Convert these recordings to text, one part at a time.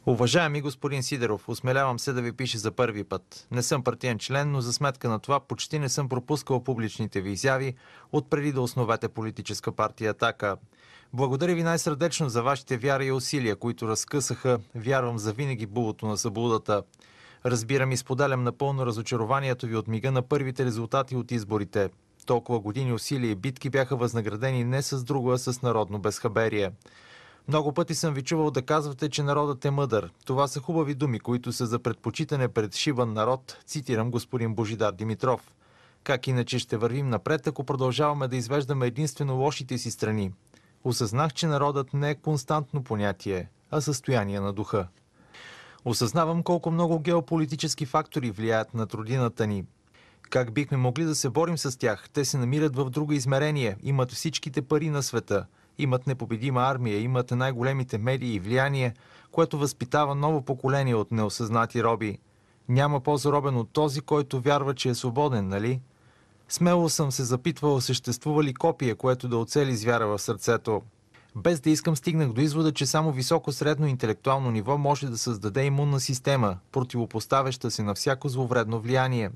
Уважаеми господин Сидеров, осмелявам се да ви пиша за първи път. Не съм партиен член, но за сметка на това почти не съм пропускал публичните ви изяви отпреди да основете политическа партия „Атака”. Благодаря ви най-сърдечно за вашите вяра и усилия, които разкъсаха, вярвам, завинаги булото на съблудата. Разбирам и споделям напълно разочарованието ви от мига на първите резултати от изборите. Толкова години усилия и битки бяха възнаградени не с друго, а с народно безхаберие. Много пъти съм ви чувал да казвате, че народът е мъдър. Това са хубави думи, които са за предпочитане пред шибан народ, цитирам господин Божидар Димитров. Как иначе ще вървим напред, ако продължаваме да извеждаме единствено лошите си страни? Осъзнах, че народът не е константно понятие, а състояние на духа. Осъзнавам колко много геополитически фактори влияят на родината ни. Как бихме могли да се борим с тях? Те се намират в друго измерение, имат всичките пари на света, имат непобедима армия, имат най-големите медии и влияние, което възпитава ново поколение от неосъзнати роби. Няма по-заробен от този, който вярва, че е свободен, нали? Смело съм се запитвал, съществува ли копие, което да оцели звяра в сърцето. Без да искам, стигнах до извода, че само високо средно интелектуално ниво може да създаде имунна система, противопоставяща се на всяко зловредно влияние.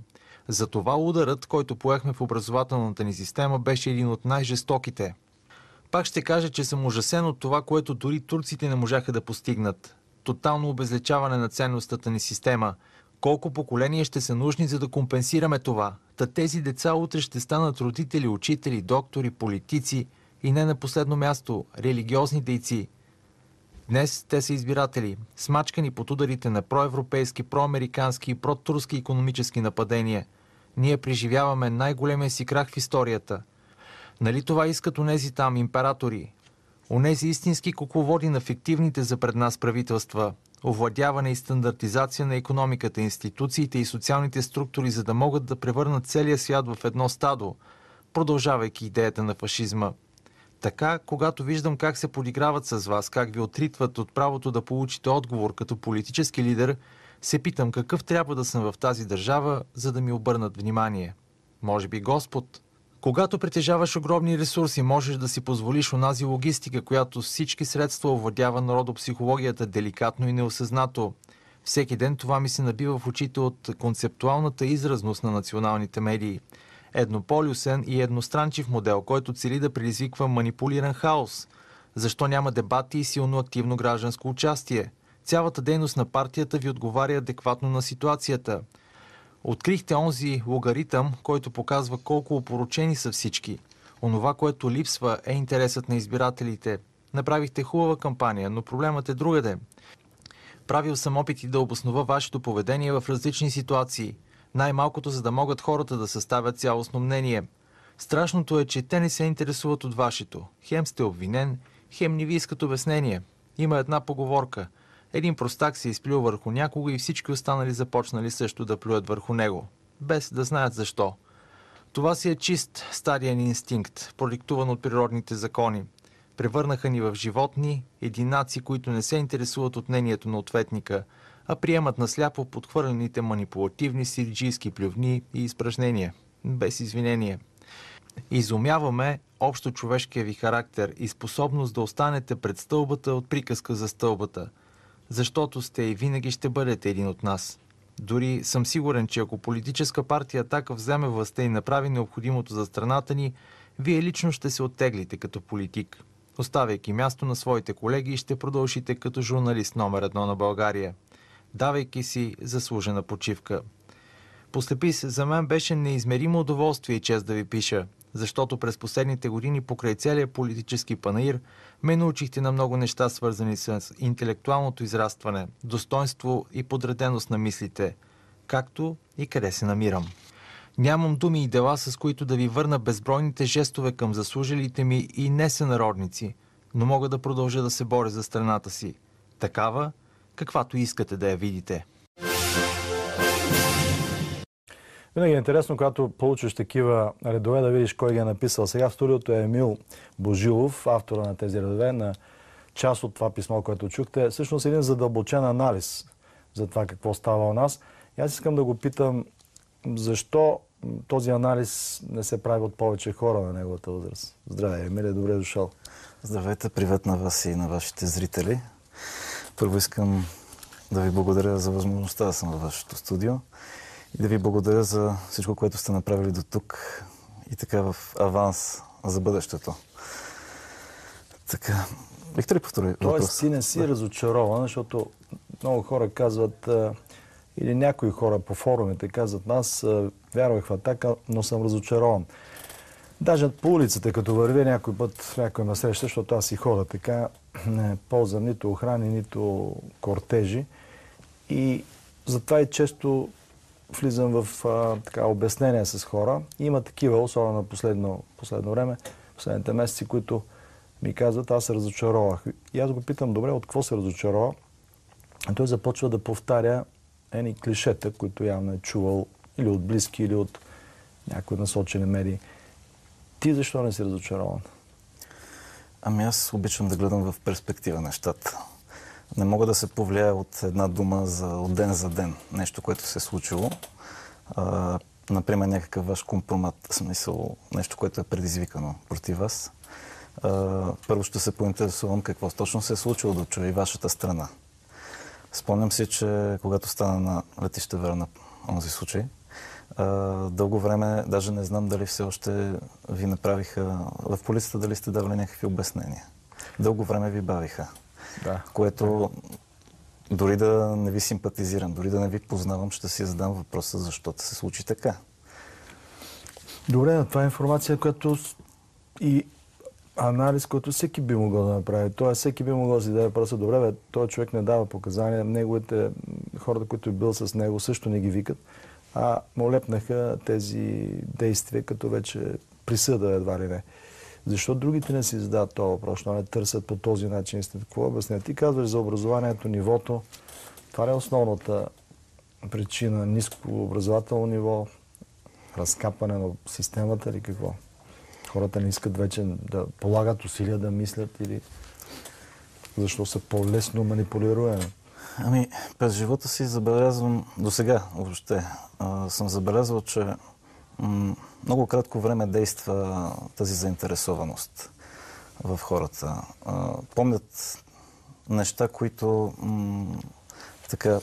Затова ударът, който поехме в образователната ни система, беше един от най-жестоките. Пак ще кажа, че съм ужасен от това, което дори турците не можаха да постигнат. Тотално обезличаване на ценностната ни система. Колко поколения ще са нужни, за да компенсираме това? Та тези деца утре ще станат родители, учители, доктори, политици и не на последно място – религиозни дейци. Днес те са избиратели, смачкани под ударите на проевропейски, проамерикански и протурски икономически нападения. Ние преживяваме най-големия си крах в историята. Нали това искат онези там императори? Онези истински кукловоди на фиктивните за пред нас правителства, овладяване и стандартизация на икономиката, институциите и социалните структури, за да могат да превърнат целия свят в едно стадо, продължавайки идеята на фашизма. Така, когато виждам как се подиграват с вас, как ви отритват от правото да получите отговор като политически лидер, се питам какъв трябва да съм в тази държава, за да ми обърнат внимание. Може би Господ? Когато притежаваш огромни ресурси, можеш да си позволиш онази логистика, която с всички средства овладява народопсихологията деликатно и неосъзнато. Всеки ден това ми се набива в очите от концептуалната изразност на националните медии. Еднополюсен и едностранчив модел, който цели да предизвиква манипулиран хаос. Защо няма дебати и силно активно гражданско участие? Цялата дейност на партията ви отговаря адекватно на ситуацията. Открихте онзи логаритъм, който показва колко опорочени са всички. Онова, което липсва, е интересът на избирателите. Направихте хубава кампания, но проблемът е другаде. Правил съм опити да обоснова вашето поведение в различни ситуации. Най-малкото, за да могат хората да съставят цялостно мнение. Страшното е, че те не се интересуват от вашето. Хем сте обвинен, хем не ви искат обяснение. Има една поговорка. Един простак се изплюл върху някого и всички останали започнали също да плюят върху него, без да знаят защо. Това си е чист стариен инстинкт, продиктуван от природните закони. Превърнаха ни в животни, единаци, които не се интересуват от мнението на ответника, а приемат насляпо подхвърлените манипулативни сириджийски плювни и изпражнения, без извинение. Изумяваме общо човешкия ви характер и способност да останете пред стълбата от приказка за стълбата, защото сте и винаги ще бъдете един от нас. Дори съм сигурен, че ако политическа партия „Атака” вземе властта и направи необходимото за страната ни, вие лично ще се оттеглите като политик, оставяйки място на своите колеги и ще продължите като журналист номер 1 на България, давайки си заслужена почивка. Послепис, за мен беше неизмеримо удоволствие и чест да ви пиша, защото през последните години покрай целия политически панаир ме научихте на много неща, свързани с интелектуалното израстване, достоинство и подреденост на мислите, както и къде се намирам. Нямам думи и дела, с които да ви върна безбройните жестове към заслужилите ми и несънародници, но мога да продължа да се боря за страната си, такава, каквато искате да я видите. Винаги е интересно, когато получиш такива редове, да видиш кой ги е написал. Сега в студиото е Емил Божилов, автора на тези редове, на част от това писмо, което чухте. Всъщност един задълбочен анализ за това какво става у нас. И аз искам да го питам, защо този анализ не се прави от повече хора на неговата възраст. Здравей, Емилия, добре дошъл. Здравейте, привет на вас и на вашите зрители. Първо искам да ви благодаря за възможността да съм във вашето студио и да ви благодаря за всичко, което сте направили до тук и така в аванс за бъдещето. Така, бихте ли повтори въпрос? Тоест ти не си разочарован, защото много хора казват, или някои хора по форумите казват, аз вярвах в Атака, но съм разочарован. Даже по улицата, като вървя някой път, някой ме среща, защото аз си хода така, не ползвам нито охрани, нито кортежи. И затова и често влизам в така, обяснения с хора. Има такива, особено на последно време, последните месеци, които ми казват, аз се разочаровах. И аз го питам, добре, от какво се разочарова? И той започва да повтаря едни клишета, които явно е чувал или от близки, или от някои насочени медии. Ти защо не си разочарован? Ами аз обичам да гледам в перспектива нещата. Не мога да се повлияя от една дума от ден за ден. Нещо, което се е случило. Например, някакъв ваш компромат, смисъл, нещо, което е предизвикано против вас. Първо ще се поинтересувам какво точно се е случило, да чуя и вашата страна. Спомням си, че когато стана на летище Варна онзи случай, дълго време, даже не знам дали все още ви направиха, в полицията дали сте давали някакви обяснения. Дълго време ви бавиха. Да. Което дори да не ви симпатизирам, дори да не ви познавам, ще си задам въпроса защо се случи така. Добре, това е информация, която и анализ, който всеки би могъл да направи. Тоест, всеки би могъл да си даде въпроса, добре, този човек не дава показания, неговите хората, които е бил с него, също не ги викат, а му лепнаха тези действия, като вече присъда едва ли не. Защо другите не си задават този въпрос, но не търсят по този начин? Какво обяснят? Ти казваш за образованието, нивото. Това е основната причина. Ниско образователно ниво, разкапане на системата или какво? Хората не искат вече да полагат усилия да мислят или защо са по-лесно манипулируеми? Ами, през живота си забелязвам, до сега въобще, съм забелязал, че много кратко време действа тази заинтересованост в хората. Помнят неща, които така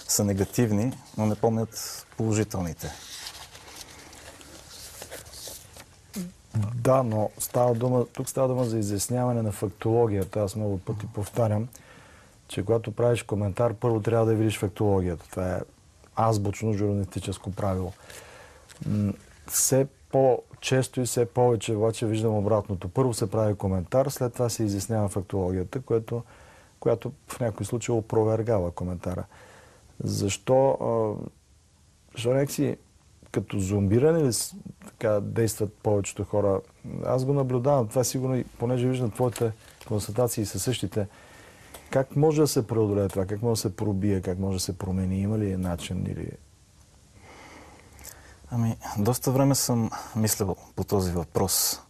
са негативни, но не помнят положителните. Да, но тук става дума за изясняване на фактологията. Аз много пъти повтарям, че когато правиш коментар, първо трябва да видиш фактологията. Това е азбучно журналистическо правило. Все по-често и все повече обаче виждам обратното. Първо се прави коментар, след това се изяснява фактологията, която в някой случай опровергава коментара. Защо някакси като зомбиране ли така действат повечето хора? Аз го наблюдавам. Това сигурно, понеже виждам твоите констатации са същите. Как може да се преодолее това? Как може да се пробие? Как може да се промени? Има ли начин или... Ами, доста време съм мислил по този въпрос.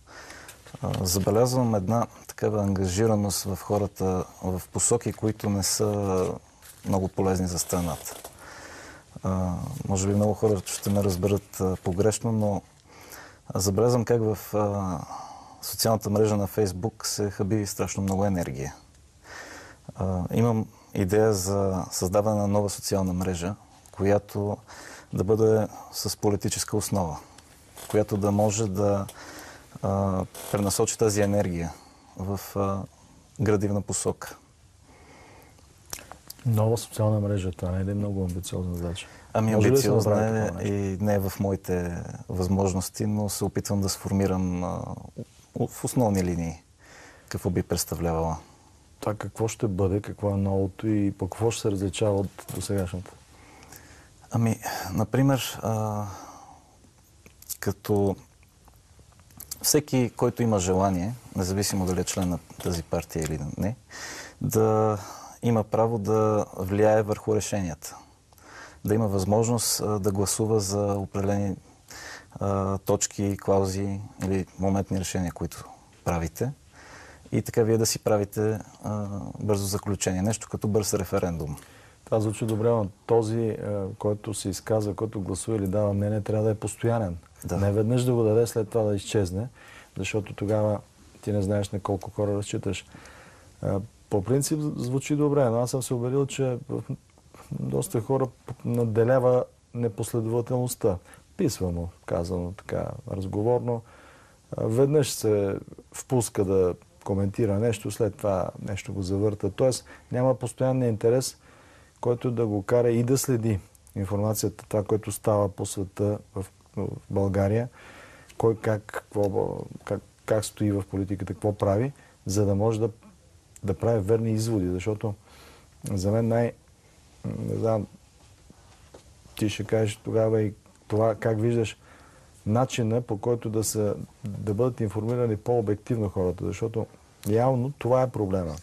Забелязвам една такава ангажираност в хората в посоки, които не са много полезни за страната. Може би много хора ще ме разберат погрешно, но забелязвам как в социалната мрежа на Фейсбук се хаби страшно много енергия. Имам идея за създаване на нова социална мрежа, която да бъде с политическа основа, която да може да пренасочи тази енергия в градивна посока. Нова социална мрежа, това не е много амбициозна задача. Ами амбициозна е и не е в моите възможности, но се опитвам да сформирам в основни линии какво би представлявала. Това какво ще бъде, какво е новото и по какво ще се различава от досегашната? Ами, например, като всеки, който има желание, независимо дали е член на тази партия или не, да има право да влияе върху решенията. Да има възможност да гласува за определени точки, клаузи или моментни решения, които правите. И така вие да си правите бързо заключение. Нещо като бърз референдум. Това звучи добре, но този, който се изказва, който гласува или дава мнение, трябва да е постоянен. Да. Не веднъж да го даде, след това да изчезне, защото тогава ти не знаеш на колко хора разчиташ. по принцип звучи добре, но аз съм се убедил, че доста хора наделява непоследователността. Писвано, казано така, разговорно. Веднъж се впуска да коментира нещо, след това нещо го завърта. Тоест няма постоянния интерес, който да го кара и да следи информацията, това, което става по света в България, кой как стои в политиката, какво прави, за да може да прави верни изводи. Защото за мен не знам, ти ще кажеш тогава и това, как виждаш начина, по който да бъдат информирани по-обективно хората, защото явно това е проблема.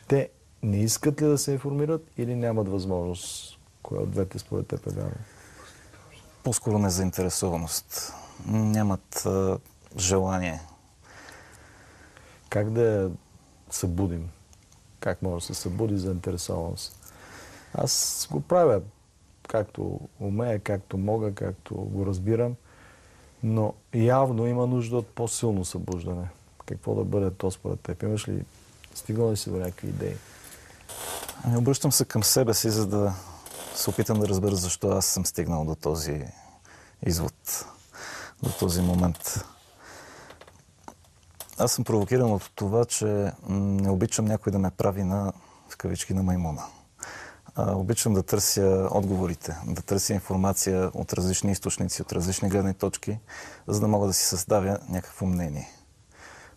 Те не искат ли да се информират или нямат възможност? Кое от двете според теб е вярно? По-скоро незаинтересованост. Нямат желание. Как да събудим? Как може да се събуди заинтересованост? Аз го правя както умея, както мога, както го разбирам, но явно има нужда от по-силно събуждане. Какво да бъде то според теб? Имаш ли, стигнал ли си до някакви идеи? Обръщам се към себе си, за да се опитам да разбера защо аз съм стигнал до този извод, до този момент. Аз съм провокиран от това, че не обичам някой да ме прави в кавички на маймуна. Обичам да търся отговорите, да търся информация от различни източници, от различни гледни точки, за да мога да си съставя някакво мнение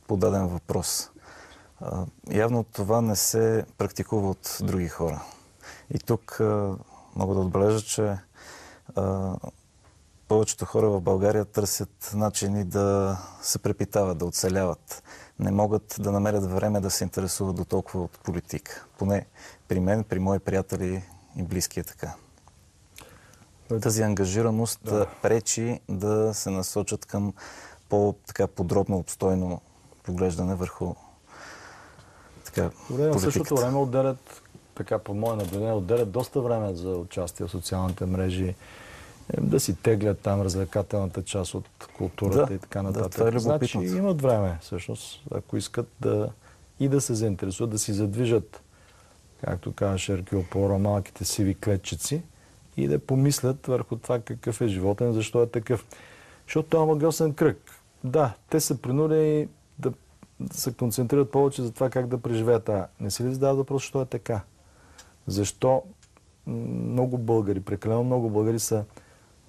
по даден въпрос. Явно това не се практикува от други хора. И тук мога да отбележа, че повечето хора в България търсят начини да се препитават, да оцеляват. Не могат да намерят време да се интересуват до толкова от политика. Поне при мен, при мои приятели и близки е така. Тази ангажираност пречи да се насочат към по-подробно, обстойно поглеждане върху политиката. В същото време отделят, така по мое наблюдение, отделят доста време за участие в социалните мрежи, да си теглят там развлекателната част от културата и така нататък. Това е любопитно. Значи имат време, всъщност, ако искат да се заинтересуват, да си задвижат, както казваш Еркюл Пуаро, малките сиви клетчици и да помислят върху това какъв е животен, защо е такъв. Защото това е магиосен кръг. Да, те са принудени да се концентрират повече за това как да преживеят. Не си ли задават въпрос, защо е така? Защо много българи, прекалено много българи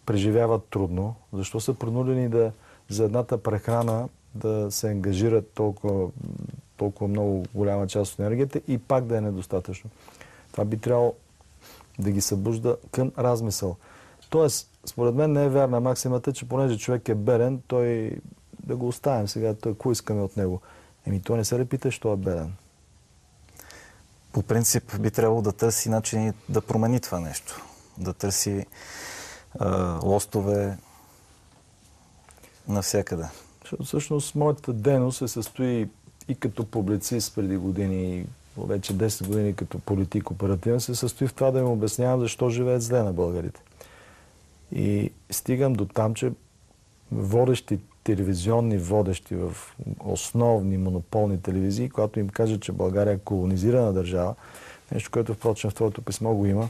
преживяват трудно? Защо са принудени за едната прехрана да се ангажират толкова много голяма част от енергията и пак да е недостатъчно? Това би трябвало да ги събужда към размисъл. Тоест, според мен не е вярна максимата, че понеже човек е беден, той да го оставим сега, какво искаме от него? Той не се ли пита, що е беден? По принцип би трябвало да търси начини да промени това нещо. Да търси лостове навсякъде. Всъщност, моята дейност се състои и като публицист преди години, вече 10 години като политик оперативен, се състои в това да им обяснявам защо живеят зле на българите. И стигам до там, че телевизионни водещи в основни монополни телевизии, когато им кажа, че България е колонизирана държава, нещо, което впрочем в твоето писмо го има,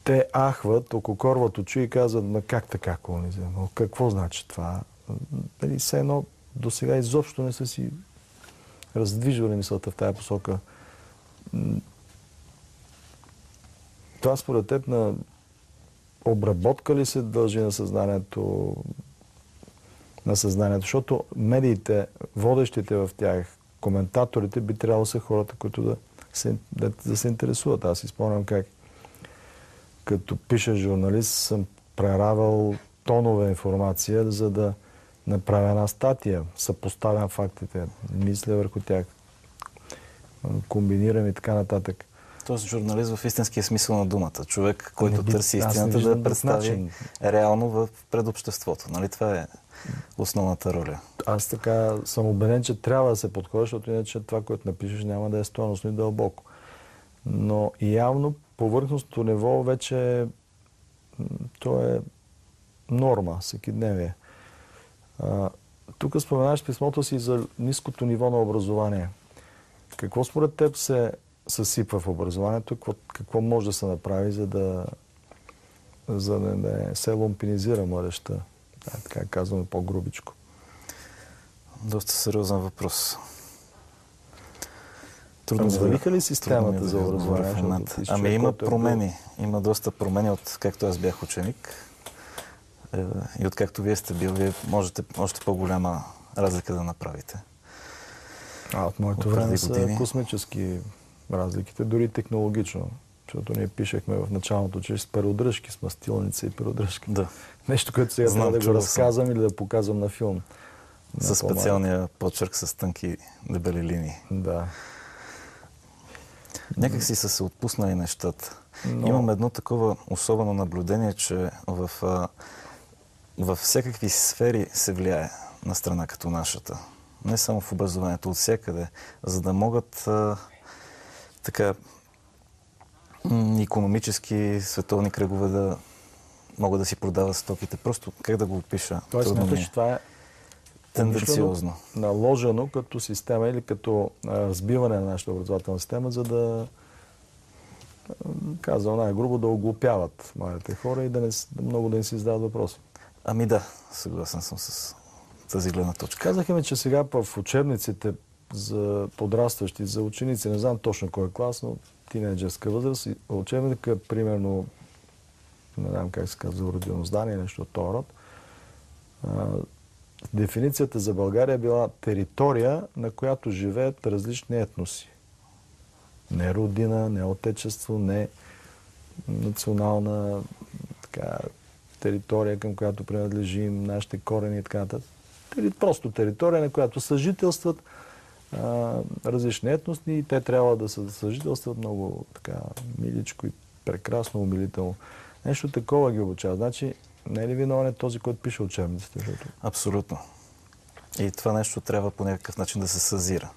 те ахват, ококорват очи и казват, как така колонизирана? Какво значи това? Все едно до сега изобщо не са си раздвижвали мисълта в тая посока. Това според теб на обработка ли се дължи на съзнанието? Защото медиите, водещите в тях, коментаторите би трябвало са хората, които да се интересуват. Аз си спомням как като пиша журналист съм преравал тонове информация, за да направя една статия, съпоставям фактите, мисля върху тях, комбинирам и така нататък. Тоест журналист в истинския смисъл на думата. Човек, който търси истината да я представи реално пред обществото. Нали? Това е основната роля. Аз така съм убеден, че трябва да се подходи, защото иначе това, което напишеш, няма да е стойностно и дълбоко. Но явно повърхностното ниво вече то е норма, всекидневие. Тук споменаваш писмото си за ниското ниво на образование. Какво според теб се съсипва в образованието? Какво може да се направи, за да не се лумпинизира младежта? Така казваме по-грубичко. Доста сериозен въпрос. Развалиха ли системата за образование? Ами има промени. Има доста промени от както аз бях ученик и от както вие сте бил. Вие можете още по-голяма разлика да направите. От моето време са космически разликите, дори технологично. Защото ние пишехме в началното училище с перодръжки, с мастилница и перодръжки. Да. Нещо, което сега трябва да го разказвам или да показвам на филм. Със специалния почерк с тънки дебели линии. Да. Някак си са се отпуснали нещата. Имам едно такова особено наблюдение, че във всякакви сфери се влияе на страна като нашата. Не само в образованието, от всякъде, за да могат така икономически световни кръгове да могат да си продават стоките. Просто как да го опиша? Тоест, смяташ, че това е тенденциозно наложено като система или като разбиване на нашата образователна система, за да, казвам най-грубо, да оглупяват младите хора и много да не си задават въпроси. Ами да, съгласен съм с тази гледна точка. Казаха ми, че сега в учебниците за подрастващи, за ученици, не знам точно кой е клас, но тинейджерска възраст, учебника, примерно, не знам как се казва, родиноздание, нещо от този род, дефиницията за България била територия, на която живеят различни етноси. Не родина, не отечество, не национална територия, към която принадлежим, нашите корени и така нататък. Просто територия, на която съжителстват различни етноси и те трябва да съжителстват много така миличко и прекрасно, умилително. Нещо такова ги обучава. Значи, не е ли виновен този, който пише учебниците? Защото... Абсолютно. И това нещо трябва по някакъв начин да се съзира.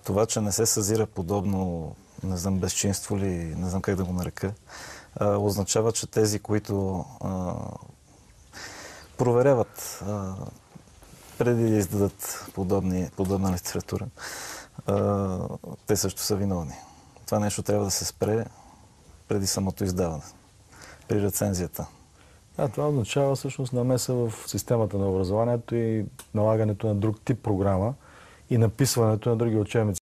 Това, че не се съзира подобно, не знам, безчинство ли, не знам как да го нарека, означава, че тези, които проверяват преди да издадат подобна литература, те също са виновни. Това нещо трябва да се спре преди самото издаване, при рецензията. Това означава всъщност намеса в системата на образованието и налагането на друг тип програма и написването на други учебници.